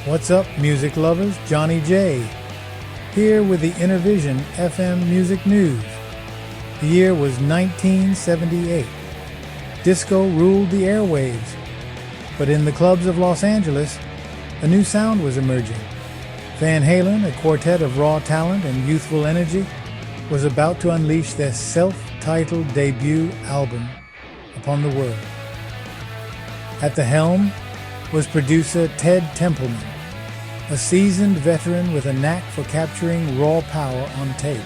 What's up, music lovers? Johnnie J, here with the Innervision FM music news. The year was 1978. Disco ruled the airwaves, but in the clubs of Los Angeles, a new sound was emerging. Van Halen, a quartet of raw talent and youthful energy, was about to unleash their self-titled debut album upon the world. At the helm was producer Ted Templeman, a seasoned veteran with a knack for capturing raw power on tape.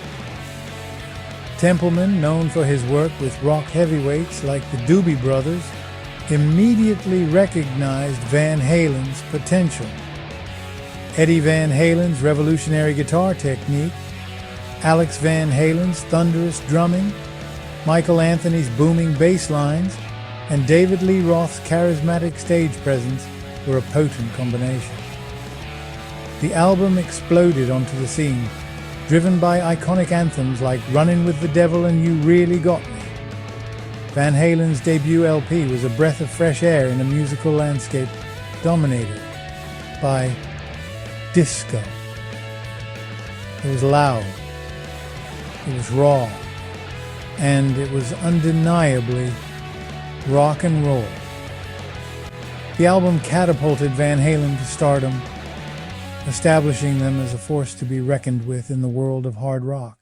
Templeman, known for his work with rock heavyweights like the Doobie Brothers, immediately recognized Van Halen's potential. Eddie Van Halen's revolutionary guitar technique, Alex Van Halen's thunderous drumming, Michael Anthony's booming bass lines, and David Lee Roth's charismatic stage presence were a potent combination. The album exploded onto the scene, driven by iconic anthems like Runnin' with the Devil and You Really Got Me. Van Halen's debut LP was a breath of fresh air in a musical landscape dominated by disco. It was loud, it was raw, and it was undeniably rock and roll. The album catapulted Van Halen to stardom, establishing them as a force to be reckoned with in the world of hard rock.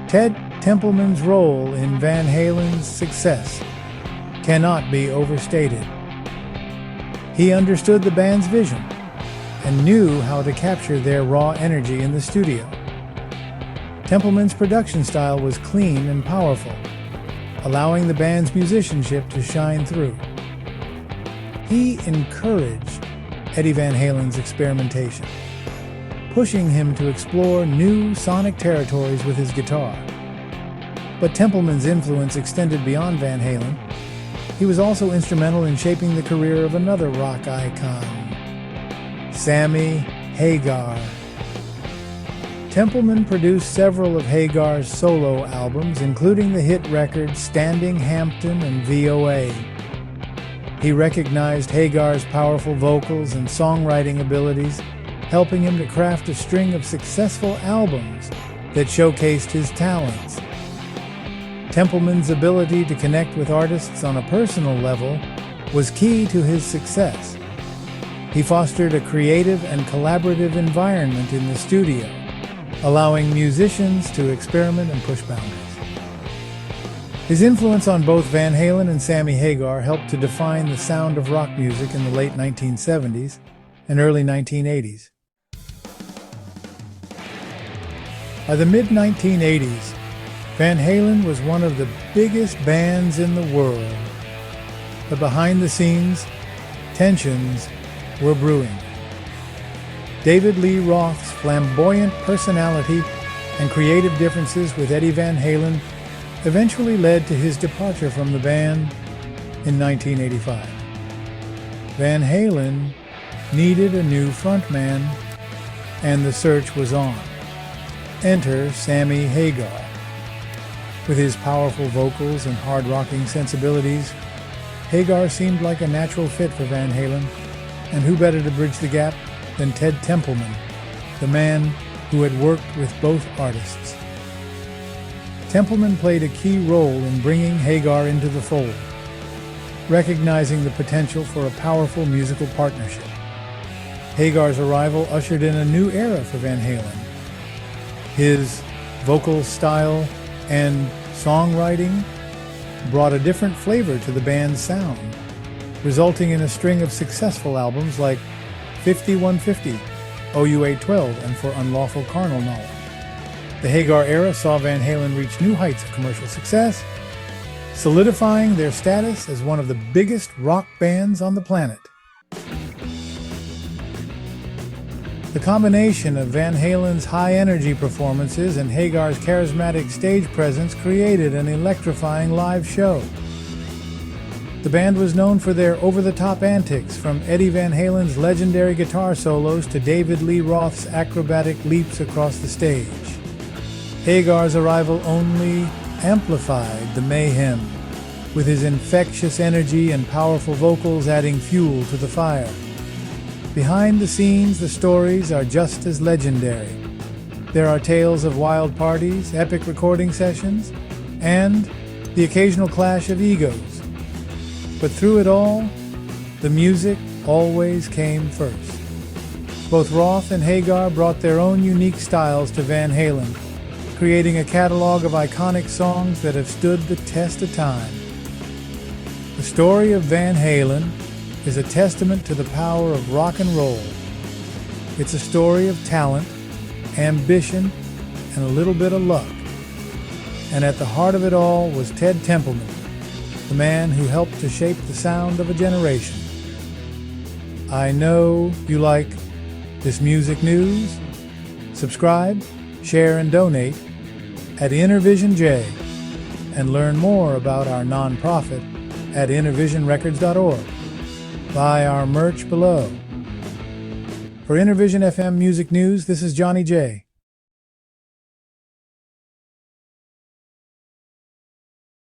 Ted Templeman's role in Van Halen's success cannot be overstated. He understood the band's vision and knew how to capture their raw energy in the studio. Templeman's production style was clean and powerful, allowing the band's musicianship to shine through. He encouraged Eddie Van Halen's experimentation, pushing him to explore new sonic territories with his guitar. But Templeman's influence extended beyond Van Halen. He was also instrumental in shaping the career of another rock icon, Sammy Hagar. Templeman produced several of Hagar's solo albums, including the hit records Standing Hampton and VOA. He recognized Hagar's powerful vocals and songwriting abilities, helping him to craft a string of successful albums that showcased his talents. Templeman's ability to connect with artists on a personal level was key to his success. He fostered a creative and collaborative environment in the studio, allowing musicians to experiment and push boundaries. His influence on both Van Halen and Sammy Hagar helped to define the sound of rock music in the late 1970s and early 1980s. By the mid-1980s, Van Halen was one of the biggest bands in the world. But behind the scenes, tensions were brewing. David Lee Roth's flamboyant personality and creative differences with Eddie Van Halen eventually led to his departure from the band in 1985. Van Halen needed a new frontman, and the search was on. Enter Sammy Hagar. With his powerful vocals and hard-rocking sensibilities, Hagar seemed like a natural fit for Van Halen, and who better to bridge the gap than Ted Templeman, the man who had worked with both artists. Templeman played a key role in bringing Hagar into the fold, recognizing the potential for a powerful musical partnership. Hagar's arrival ushered in a new era for Van Halen. His vocal style and songwriting brought a different flavor to the band's sound, resulting in a string of successful albums like 5150, OU812, and For Unlawful Carnal Knowledge. The Hagar era saw Van Halen reach new heights of commercial success, solidifying their status as one of the biggest rock bands on the planet. The combination of Van Halen's high-energy performances and Hagar's charismatic stage presence created an electrifying live show. The band was known for their over-the-top antics, from Eddie Van Halen's legendary guitar solos to David Lee Roth's acrobatic leaps across the stage. Hagar's arrival only amplified the mayhem. with his infectious energy and powerful vocals adding fuel to the fire. Behind the scenes, the stories are just as legendary. There are tales of wild parties, epic recording sessions, and the occasional clash of egos. But through it all, the music always came first. Both Roth and Hagar brought their own unique styles to Van Halen, creating a catalog of iconic songs that have stood the test of time. The story of Van Halen is a testament to the power of rock and roll. It's a story of talent, ambition, and a little bit of luck. And at the heart of it all was Ted Templeman, the man who helped to shape the sound of a generation. I know you like this music news. Subscribe, share, and donate at Innervision J, and learn more about our nonprofit at innervisionrecords.org. Buy our merch below. For Innervision FM Music News, this is Johnnie J.